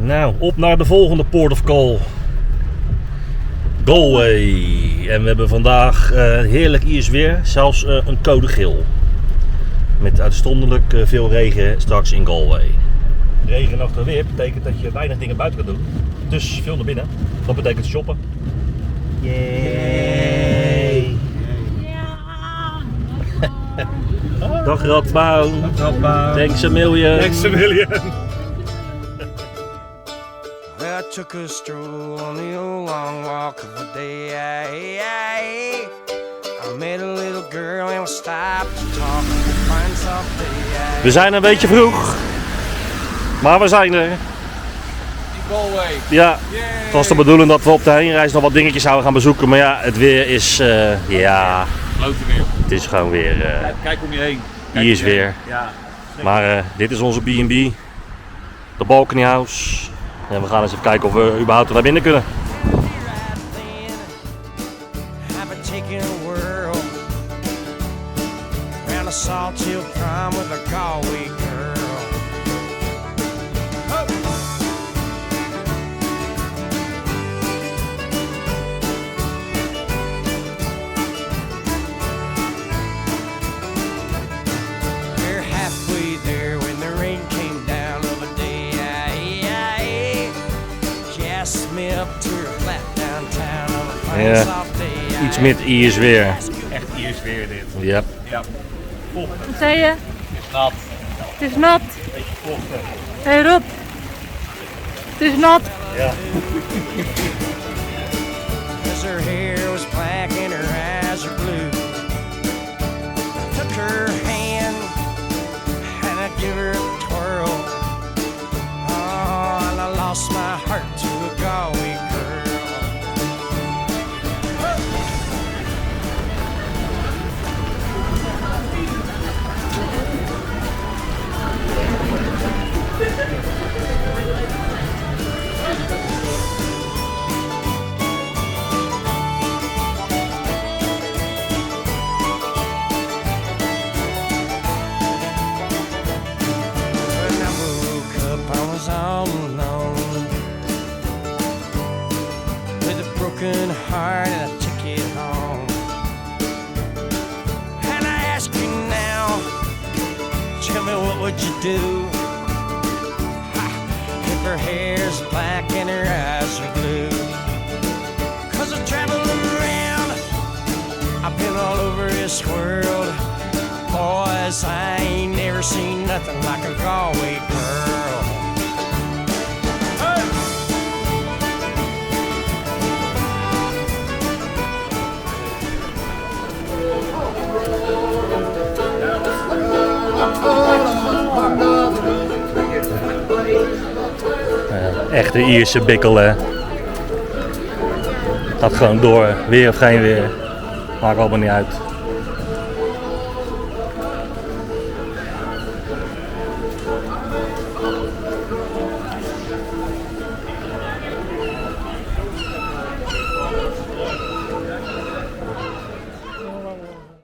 Nou, op naar de volgende port of call. Galway. En we hebben vandaag heerlijk Ierse weer. Zelfs een code geel. Met uitzonderlijk veel regen straks in Galway. Regen achter weer betekent dat je weinig dingen buiten kan doen. Dus veel naar binnen. Dat betekent shoppen. Yay! Dag Radboud. Thanks a million. Thanks a million. I took a stroll on the old long walk of the day. I met a little girl and we stopped to talk. Find something. We zijn een beetje vroeg. Maar we zijn er. Galway. Ja, het was de bedoeling dat we op de heenreis nog wat dingetjes zouden gaan bezoeken. Maar ja, het weer is, ja, Klote weer. het is gewoon weer Kijk om je heen. hier is weer. Ja. Maar dit is onze B&B, de Balcony House. En we gaan eens even kijken of we überhaupt naar binnen kunnen. I've been taking a whirl around a salt hill prom with a Galway girl. We're halfway there when the rain came down over day. She asked me up to her flat downtown on a fine Ja. soft day. Iets met Ierse weer. Echt Iers weer dit. Ja. Ja. Wat zei je? Is nat. Het is nat. Beetje vochtig. Hé Rob. Het is nat. Ja. Cause her hair was black and her eyes were blue. I took her hand and I give her a twirl. Oh, and I lost my heart to a Galway girl. When I woke up, I was all alone with a broken heart and a ticket home. And I ask you now, tell me what would you do if her hair's black and her eyes are blue? Cause I traveled around, I've been all over this world. Boys, I ain't never seen nothing like a Galway girl. Hey! Echte Ierse bikkel, hè. Gaat gewoon door, weer of geen weer. Maakt allemaal niet uit.